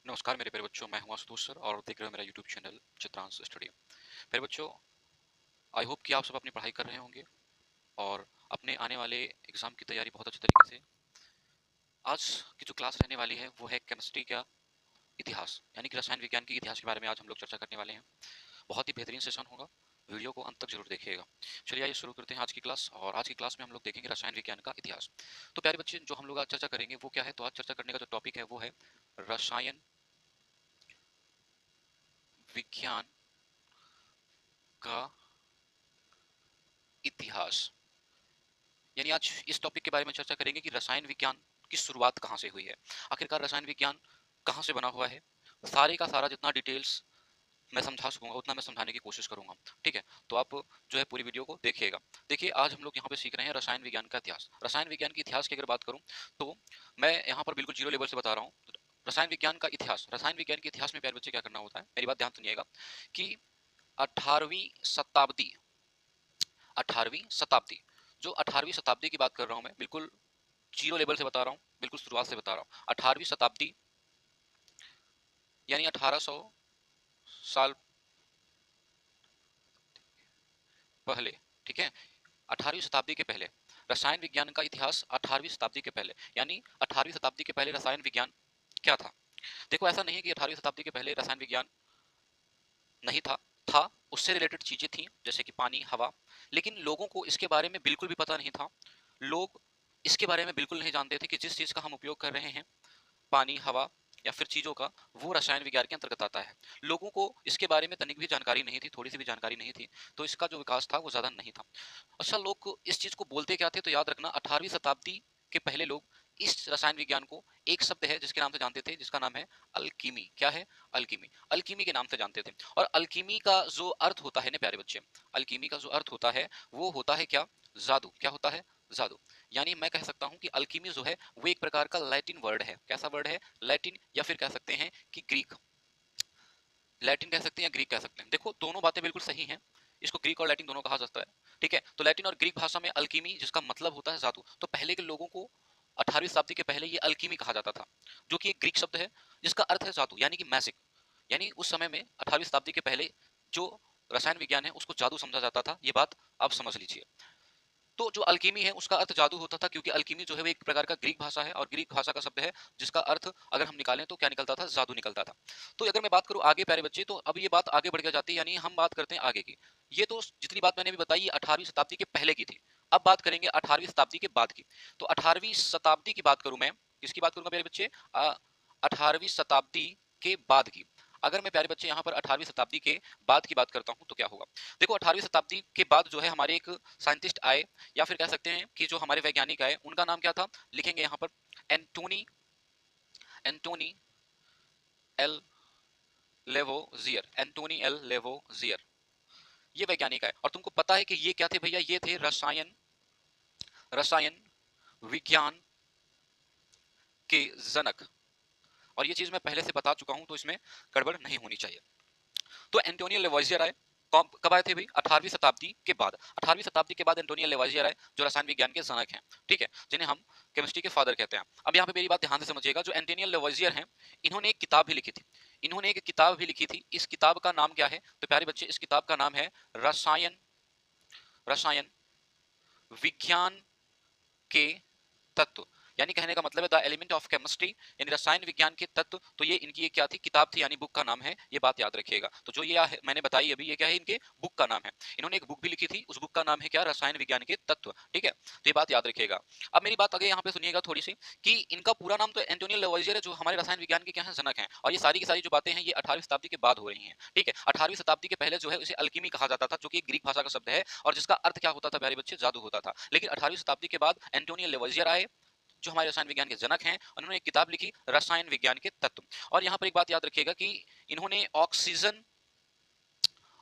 नमस्कार मेरे प्यारे बच्चों, मैं हूं आशुतोष सर और देख रहे हो मेरा यूट्यूब चैनल चित्रांश स्टडी। प्यारे बच्चों, आई होप कि आप सब अपनी पढ़ाई कर रहे होंगे और अपने आने वाले एग्जाम की तैयारी बहुत अच्छे तरीके से। आज की जो क्लास रहने वाली है वो है केमिस्ट्री का इतिहास, यानी कि रसायन विज्ञान के इतिहास के बारे में आज हम लोग चर्चा करने वाले हैं। बहुत ही बेहतरीन सेशन होगा, वीडियो को अंत तक जरूर देखिएगा। चलिए आइए शुरू करते हैं आज की क्लास। और आज की क्लास में हम लोग देखेंगे रसायन विज्ञान का इतिहास। तो प्यारे बच्चे, जो हम लोग आज चर्चा करेंगे वो क्या है? तो आज चर्चा करने का जो टॉपिक है वो है रसायन विज्ञान का इतिहास। यानी आज इस टॉपिक के बारे में चर्चा करेंगे कि रसायन विज्ञान की शुरुआत कहाँ से हुई है, आखिरकार रसायन विज्ञान कहाँ से बना हुआ है। सारे का सारा जितना डिटेल्स मैं समझा सकूंगा उतना मैं समझाने की कोशिश करूंगा। ठीक है, तो आप जो है पूरी वीडियो को देखिएगा। देखिए, आज हम लोग यहाँ पे सीख रहे हैं रसायन विज्ञान का इतिहास। रसायन विज्ञान के इतिहास की अगर बात करूं तो मैं यहाँ पर बिल्कुल जीरो लेवल से बता रहा हूँ। रसायन विज्ञान का इतिहास, रसायन विज्ञान के इतिहास में प्यारे बच्चे क्या करना होता है, मेरी बात ध्यान सुनिएगा कि 18वीं शताब्दी, 18वीं शताब्दी, जो 18वीं शताब्दी की बात कर रहा हूं मैं, बिल्कुल जीरो लेवल से बता रहा हूँ, बिल्कुल शुरुआत से बता रहा हूँ। 18वीं शताब्दी यानी 1800 साल पहले। ठीक है, 18वीं शताब्दी के पहले रसायन विज्ञान का इतिहास। 18वीं शताब्दी के पहले यानी 18वीं शताब्दी के पहले रसायन विज्ञान क्या था? देखो, ऐसा नहीं है कि 18वीं शताब्दी के पहले रसायन विज्ञान नहीं था, था। उससे रिलेटेड चीजें थी जैसे कि पानी, हवा, लेकिन लोगों को इसके बारे में बिल्कुल भी पता नहीं था। लोग इसके बारे में बिल्कुल नहीं जानते थे कि जिस चीज का हम उपयोग कर रहे हैं, पानी, हवा या फिर चीजों का, वो रसायन विज्ञान के अंतर्गत आता है। लोगों को इसके बारे में तनिक भी जानकारी नहीं थी, थोड़ी सी भी जानकारी नहीं थी, तो इसका जो विकास था वो ज्यादा नहीं था। अच्छा, लोग इस चीज को बोलते क्या थे? तो याद रखना, 18वीं शताब्दी के पहले लोग इस रसायन विज्ञान को एक शब्द है जिसके नाम से जानते थे, जिसका नाम है अल्कीमी। क्या है? अल्कीमी। अल्कीमी के नाम से जानते थे। और अल्कीमी का जो अर्थ होता है ना प्यारे बच्चे, अल्कीमी का जो अर्थ होता है वो होता है क्या? जादू। क्या होता है? जादू। यानी मैं कह सकता हूं कि अल्कीमी जो है वो एक प्रकार का लैटिन वर्ड है। कैसा वर्ड है? लैटिन, या फिर कह सकते हैं कि ग्रीक। लैटिन कह सकते हैं या ग्रीक कह सकते हैं। देखो, दोनों बातें बिल्कुल सही हैं, इसको ग्रीक और लैटिन दोनों कहा जाता है। ठीक है, तो लैटिन और ग्रीक भाषा में अल्कीमी, जिसका मतलब होता है जादू, तो पहले के लोगों को 18वीं शताब्दी के पहले ये अल्कीमी कहा जाता था, जो कि एक ग्रीक शब्द है जिसका अर्थ है जादू, यानी कि मैजिक। यानी उस समय में 18वीं शताब्दी के पहले जो रसायन विज्ञान है उसको जादू समझा जाता था। ये बात आप समझ लीजिए। तो जो अल्कीमी है उसका अर्थ जादू होता था, क्योंकि अल्कीमी जो है वो एक प्रकार का ग्रीक भाषा है और ग्रीक भाषा का शब्द है जिसका अर्थ अगर हम निकालें तो क्या निकलता था? जादू निकलता था। तो अगर मैं बात करूं आगे प्यारे बच्चे, तो अब ये बात आगे बढ़ के जाती है, यानी हम बात करते हैं आगे की। ये तो जितनी बात मैंने अभी बताई ये 18वीं शताब्दी के पहले की थी। अब बात करेंगे 18वीं शताब्दी के बाद की। तो 18वीं शताब्दी की बात करूं मैं, किसकी बात करूंगा प्यारे बच्चे? 18वीं शताब्दी के बाद की। अगर मैं प्यारे बच्चे यहाँ पर 18वीं शताब्दी के बाद की बात करता हूँ तो क्या होगा? देखो, 18वीं शताब्दी के बाद जो है हमारे एक साइंटिस्ट आए, या फिर कह सकते हैं कि जो हमारे वैज्ञानिक आए, उनका नाम क्या था? लिखेंगे यहाँ पर Antoine, Antoine L Lavoisier, Antoine L Lavoisier. ये वैज्ञानिक आए और तुमको पता है कि ये क्या थे भैया? ये थे रसायन, रसायन विज्ञान के जनक। और ये चीज मैं पहले से बता चुका हूं तो इसमें गड़बड़ नहीं होनी चाहिए। तो एंटोनियो लेवोइजियर आए। कब आए थे भाई? 18वीं शताब्दी के बाद। 18वीं शताब्दी के बाद एंटोनियो लेवोइजियर आए, जो रसायन विज्ञान के जनक हैं। ठीक है, जिन्हें हम केमिस्ट्री के फादर कहते हैं। अब यहाँ पे मेरी बात ध्यान से समझिएगा, जो एंटोनियो लेवोइजियर हैं, इन्होंने एक किताब भी लिखी थी। इन्होंने एक किताब भी लिखी थी। इस किताब का नाम क्या है? तो प्यारे बच्चे, इस किताब का नाम है रसायन, रसायन विज्ञान के तत्व। यानी कहने का मतलब है द एलिमेंट ऑफ केमिस्ट्री, यानी रसायन विज्ञान के तत्व। तो ये इनकी एक क्या थी? किताब थी, यानी बुक का नाम है। ये बात याद रखिएगा। तो जो ये मैंने बताई अभी, ये क्या है? इनके बुक का नाम है। इन्होंने एक बुक भी लिखी थी, उस बुक का नाम है क्या? रसायन विज्ञान के तत्व। ठीक है, तो ये बात याद रखिएगा। अब मेरी बात आगे यहाँ पे सुनिएगा थोड़ी सी, कि इनका पूरा नाम तो एंटोनियो लेवोइजियर है, जो हमारे रसायन विज्ञान के क्या है? जनक हैं। और ये सारी की सारी जो बातें हैं ये 18वीं शताब्दी के बाद हो रही हैं। ठीक है, 18वीं शताब्दी के पहले जो है उसे अल्कीमी कहा जाता था, जो कि ग्रीक भाषा का शब्द है और जिसका अर्थ क्या होता था प्यारे बच्चे? जादू होता था। लेकिन 18वीं शताब्दी के बाद एंटोनियो लेवोइजियर आए, जो हमारे रसायन विज्ञान के जनक हैं। उन्होंने एक किताब लिखी, रसायन विज्ञान के तत्व। और यहाँ पर एक बात याद रखिएगा कि इन्होंने ऑक्सीजन,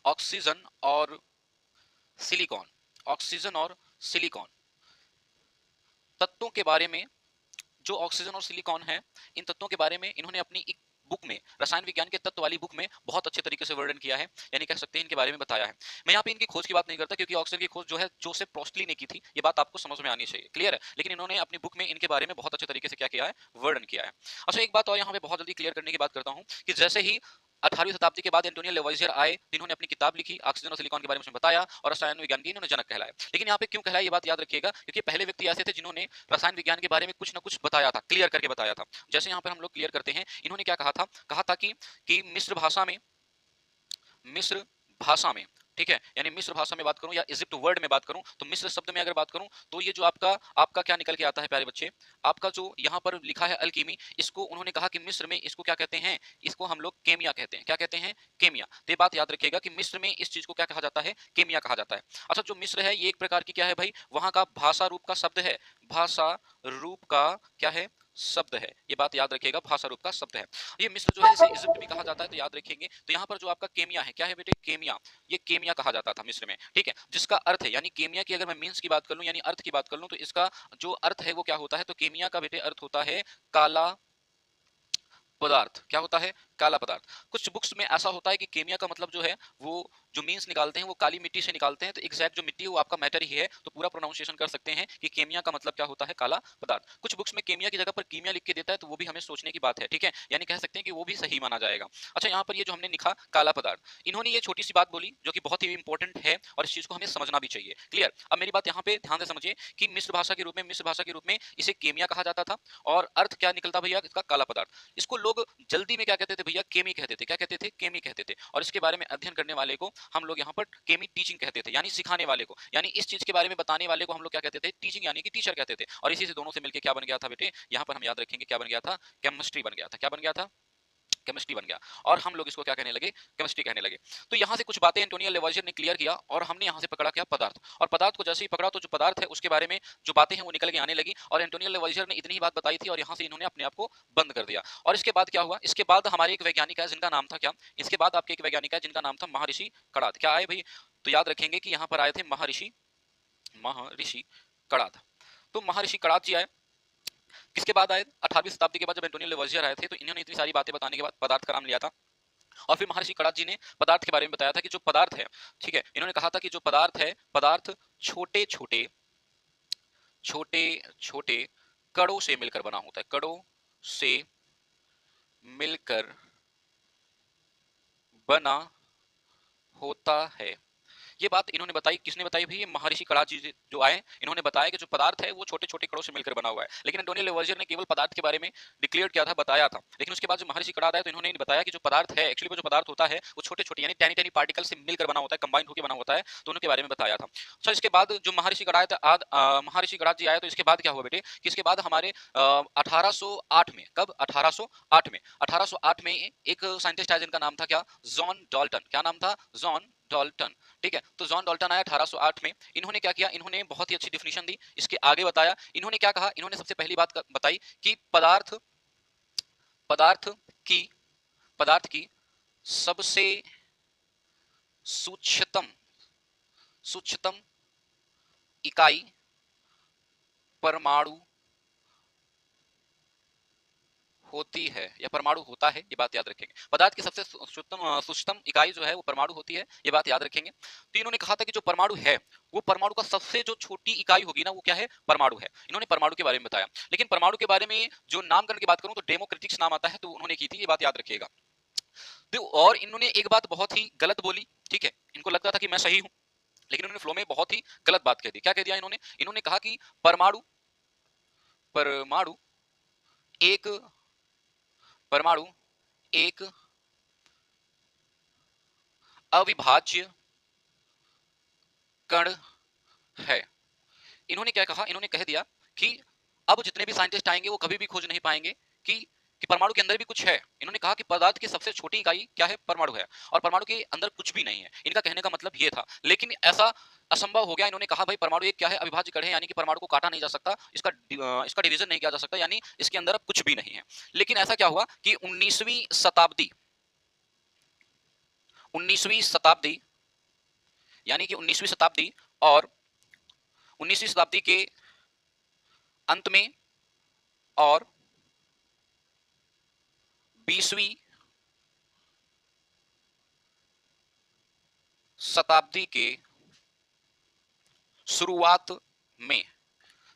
ऑक्सीजन और सिलिकॉन, ऑक्सीजन और सिलिकॉन तत्वों के बारे में, जो ऑक्सीजन और सिलिकॉन है, इन तत्वों के बारे में इन्होंने अपनी एक बुक में, रसायन विज्ञान के तत्व वाली बुक में बहुत अच्छे तरीके से वर्णन किया है, यानी कह सकते हैं इनके बारे में बताया है। मैं यहाँ पे इनकी खोज की बात नहीं करता, क्योंकि ऑक्सीजन की खोज जो है जोसेफ प्रोस्टली ने की थी, ये बात आपको समझ में आनी चाहिए, क्लियर है। लेकिन इन्होंने अपनी बुक में इनके बारे में बहुत अच्छे तरीके से क्या किया है, वर्णन किया है। अच्छा, एक बात और यहाँ पे बहुत जल्दी क्लियर करने की बात करता हूँ कि जैसे ही 18वीं शताब्दी के बाद एंटोनियो लेवोइजियर आए, जिन्होंने अपनी किताब लिखी, ऑक्सीजन और सिलिकॉन के बारे में उसमें बताया, और रसायन विज्ञान के इन्होंने जनक कहलाया। लेकिन यहाँ पे क्यों कहलाया, ये बात याद रखिएगा, क्योंकि पहले व्यक्ति ऐसे थे जिन्होंने रसायन विज्ञान के बारे में कुछ ना कुछ बताया था, क्लियर करके बताया था। जैसे यहाँ पर हम लोग क्लियर करते हैं, इन्होंने क्या कहा था कि मिस्र भाषा में, ठीक है, यानी मिस्र भाषा में बात करूं या इजिप्ट वर्ड में बात करूं, तो मिस्र शब्द में अगर बात करूं तो ये जो आपका आपका क्या निकल के आता है प्यारे बच्चे, आपका जो यहाँ पर लिखा है अल्कीमी, इसको उन्होंने कहा कि मिस्र में इसको क्या कहते हैं, इसको हम लोग केमिया कहते हैं। क्या कहते हैं, केमिया। तो ये बात याद रखिएगा कि मिस्र में इस चीज को क्या कहा जाता है, केमिया कहा जाता है। अच्छा, जो मिस्र है ये एक प्रकार की क्या है भाई, वहां का भाषा रूप का शब्द है, भाषा रूप का क्या है, शब्द है। ये बात याद रखिएगा, भाषा रूप का शब्द है। ये मिस्र जो है इसे इजिप्ट भी कहा जाता है, तो याद रखेंगे। तो यहाँ पर जो आपका केमिया है, क्या है बेटे, केमिया, ये केमिया कहा जाता था मिस्र में, ठीक है, जिसका अर्थ है, यानी केमिया की अगर मैं मीन्स की बात कर लूं, यानी अर्थ की बात कर लूं, तो इसका जो अर्थ है वो क्या होता है, तो केमिया का बेटे अर्थ होता है काला पदार्थ। क्या होता है, काला पदार्थ। कुछ बुक्स में ऐसा होता है कि केमिया का मतलब जो है वो जो मीन्स निकालते हैं वो काली मिट्टी से निकालते हैं, तो एग्जैक्ट जो मिट्टी है वो आपका मैटर ही है, तो पूरा प्रोनाउंसिएशन कर सकते हैं कि केमिया का मतलब क्या होता है, काला पदार्थ। कुछ बुक्स में केमिया की जगह पर कीमिया लिख के देता है, तो वो भी हमें सोचने की बात है, ठीक है, यानी कह सकते हैं कि वो भी सही माना जाएगा। अच्छा, यहाँ पर ये जो हमने लिखा काला पदार्थ, इन्होंने ये छोटी सी बात बोली जो कि बहुत ही इंपॉर्टेंट है और इस चीज को हमें समझना भी चाहिए, क्लियर। अब मेरी बात यहाँ पे ध्यान से समझिए कि मिस्र भाषा के रूप में इसे केमिया कहा जाता था, और अर्थ क्या निकलता भैया, इसका काला पदार्थ। इसको लोग जल्दी में क्या कहते थे भैया, केमी कहते थे। क्या कहते थे, केमी कहते थे। और इसके बारे में अध्ययन करने वाले को हम लोग यहाँ पर केमी टीचिंग कहते थे, यानी सिखाने वाले को, यानी इस चीज के बारे में बताने वाले को हम लोग क्या कहते थे, टीचिंग, यानी कि टीचर कहते थे। और इसी से दोनों से मिलकर क्या बन गया था बेटे, यहाँ पर हम याद रखेंगे क्या बन गया था, केमिस्ट्री बन गया था। क्या बन गया था, केमिस्ट्री बन गया, और हम लोग इसको क्या कहने लगे, केमिस्ट्री कहने लगे। तो यहाँ से कुछ बातें एंटोनियो लेवोइजियर ने क्लियर किया, और हमने यहाँ से पकड़ा क्या, पदार्थ। और पदार्थ को जैसे ही पकड़ा तो जो पदार्थ है उसके बारे में जो बातें हैं वो निकल के आने लगी, और एंटोनियो लेवोइजियर ने इतनी ही बात बताई थी, और यहाँ से इन्होंने अपने आप को बंद कर दिया। और इसके बाद क्या हुआ, इसके बाद हमारे एक वैज्ञानिक है जिनका नाम था क्या, इसके बाद आपके एक वैज्ञानिक है जिनका नाम था महर्षि कणाद। क्या आए भाई, तो याद रखेंगे कि यहाँ पर आए थे महर्षि महर्षि कणाद। तो महर्षि कणाद जी आए, किसके बाद आए, 18वीं शताब्दी के बाद जब एंटोनियो लेवोइजियर आए थे, तो इन्होंने इतनी सारी बातें बताने के बाद पदार्थ का नाम लिया था। और फिर महर्षि कणाद जी ने पदार्थ के बारे में बताया था कि जो पदार्थ है, ठीक है, इन्होंने कहा था कि जो पदार्थ है, पदार्थ छोटे छोटे छोटे छोटे कणों से मिलकर बना होता है, कणों से मिलकर बना होता है। ये बात इन्होंने बताई, किसने बताई भाई, ये महर्षि कणाद जी जो आए, इन्होंने बताया कि जो पदार्थ है वो छोटे छोटे कणों से मिलकर बना हुआ है। लेकिन एंटोनियो लेवोइजियर ने केवल पदार्थ के बारे में डिक्लेयर किया था, बताया था। लेकिन उसके बाद जो महर्षि कणाद आए तो इन्होंने बताया कि जो पदार्थ है, एक्चुअली वो जो पदार्थ होता है वो छोटे छोटे यानी टेनी टेनी पार्टिकल से मिलकर बना होता है, कंबाइंड होकर बना होता है, तो उनके बारे में बताया था। अच्छा, इसके बाद जो महर्षि कणाद जी आए, तो इसके बाद क्या हुआ बेटे, कि इसके बाद हमारे 1808 में, कब, 1808 में एक साइंटिस्ट आया जिनका नाम था क्या, जॉन डॉल्टन। क्या नाम था, जॉन डॉल्टन, ठीक है। तो जॉन डॉल्टन आया 1808 में। इन्होंने क्या किया, इन्होंने बहुत ही अच्छी डिफिनेशन दी, इसके आगे बताया। इन्होंने क्या कहा, इन्होंने सबसे पहली बात बताई कि पदार्थ पदार्थ की पदार्थ की सबसे सूक्ष्मतम सूक्ष्मतम इकाई परमाणु होती है, या परमाणु होता है, ये बात याद रखेंगे। पदार्थ की सबसे सूक्ष्मतम इकाई जो है वो परमाणु होती है, ये बात याद रखेंगे। तो इन्होंने कहा था कि जो परमाणु है वो परमाणु का सबसे जो छोटी इकाई होगी ना वो क्या है, परमाणु है। इन्होंने परमाणु के बारे में बताया। लेकिन परमाणु के बारे में जो नामकरण की बात करूं तो डेमोक्रेटिक्स नाम आता है, तो उन्होंने की थी, ये बात याद रखिएगा। तो और इन्होंने एक बात बहुत ही गलत बोली, ठीक है, इनको लगता था कि मैं सही हूं, लेकिन उन्होंने फ्लो में बहुत ही गलत बात कह दी। क्या कह दिया इन्होंने, इन्होंने कहा कि परमाणु परमाणु एक परमाणु एक अविभाज्य कण है। इन्होंने क्या कहा, इन्होंने कह दिया कि अब जितने भी साइंटिस्ट आएंगे वो कभी भी खोज नहीं पाएंगे कि परमाणु के अंदर भी कुछ है। इन्होंने कहा कि पदार्थ की सबसे छोटी इकाई क्या है, परमाणु है, और परमाणु के अंदर कुछ भी नहीं है। इनका कहने का मतलब ये था, लेकिन ऐसा असंभव हो गया। इन्होंने कहा भाई परमाणु एक क्या है, अविभाज्य कण है, यानी कि परमाणु को काटा नहीं जा सकता, इसका डिवीजन नहीं किया जा सकता, यानी इसके अंदर अब कुछ भी नहीं है। लेकिन ऐसा क्या हुआ कि 19वीं शताब्दी यानी कि 19वीं शताब्दी और 19वीं शताब्दी के अंत में और 20वीं शताब्दी के शुरुआत में,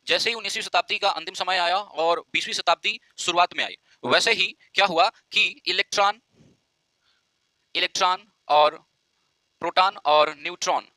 जैसे ही 19वीं शताब्दी का अंतिम समय आया और 20वीं शताब्दी शुरुआत में आई, वैसे ही क्या हुआ कि इलेक्ट्रॉन इलेक्ट्रॉन और प्रोटॉन और न्यूट्रॉन,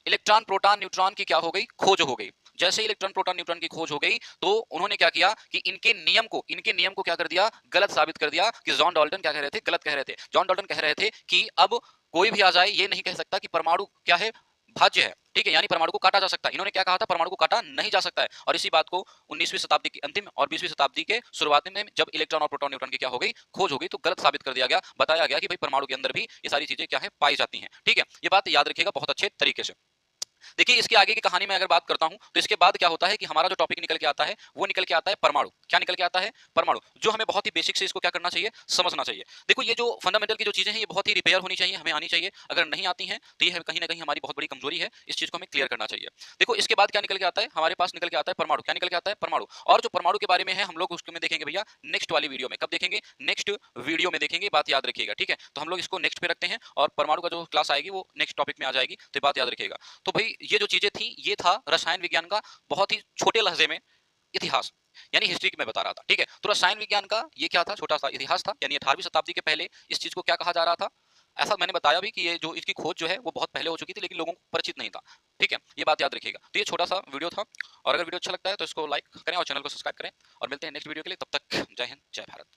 इलेक्ट्रॉन प्रोटॉन न्यूट्रॉन की क्या हो गई, खोज हो गई। जैसे इलेक्ट्रॉन प्रोटॉन न्यूट्रॉन की खोज हो गई तो उन्होंने क्या किया कि इनके नियम को क्या कर दिया, गलत साबित कर दिया। कि जॉन डाल्टन क्या कह रहे थे, गलत कह रहे थे। जॉन डाल्टन कह रहे थे कि अब कोई भी आ जाए ये नहीं कह सकता कि परमाणु क्या है, भाज्य है, ठीक है, यानी परमाणु को काटा जा सकता है। इन्होंने क्या कहा था, परमाणु को काटा नहीं जा सकता है। और इसी बात को 19वीं शताब्दी की अंतिम और 20वीं शताब्दी के शुरुआत में जब इलेक्ट्रॉन और प्रोटॉन न्यूट्रॉन की क्या हो गई, खोज हो गई, तो गलत साबित कर दिया गया, बताया गया कि भाई परमाणु के अंदर भी ये सारी चीजें क्या है, पाई जाती हैं। ठीक है, ये बात याद रखिएगा बहुत अच्छे तरीके से। देखिए इसके आगे की कहानी में अगर बात करता हूं तो इसके बाद क्या होता है कि हमारा जो टॉपिक निकल के आता है वो निकल के आता है परमाणु। क्या निकल के आता है, परमाणु, जो हमें बहुत ही बेसिक से इसको क्या करना चाहिए, समझना चाहिए। देखो ये जो फंडामेंटल की जो चीजें हैं ये बहुत ही रिपेयर होनी चाहिए, हमें आनी चाहिए। अगर नहीं आती हैं तो ये कहीं ना कहीं हमारी बहुत बड़ी कमजोरी है, इस चीज को हमें क्लियर करना चाहिए। देखो इसके बाद क्या निकल के आता है, हमारे पास निकल के आता है परमाणु। क्या निकल के आता है, परमाणु। और जो परमाणु के बारे में है हम लोग उसके में देखेंगे भैया नेक्स्ट वाली वीडियो में। कब देखेंगे, नेक्स्ट वीडियो में देखेंगे, बात याद रखिएगा। ठीक है, तो हम लोग इसको नेक्स्ट पे रखते हैं और परमाणु का जो क्लास आएगी वो नेक्स्ट टॉपिक में आ जाएगी, तो बात याद रखिएगा। तो भाई ये जो चीजें थी ये था रसायन विज्ञान का बहुत ही छोटे लहजे में इतिहास, यानी हिस्ट्री की मैं बता रहा था। ठीक है, तो रसायन विज्ञान का ये क्या था, छोटा सा इतिहास था। यानी 18वीं शताब्दी के पहले इस चीज को क्या कहा जा रहा था, ऐसा मैंने बताया भी कि ये जो इसकी खोज जो है वो बहुत पहले हो चुकी थी लेकिन लोगों को परिचित नहीं था। ठीक है, ये बात याद रखिएगा। तो ये छोटा सा वीडियो था, और अगर वीडियो अच्छा लगता है तो इसको लाइक करें और चैनल को सब्सक्राइब करें, और मिलते हैं नेक्स्ट वीडियो के लिए। तब तक जय हिंद, जय भारत।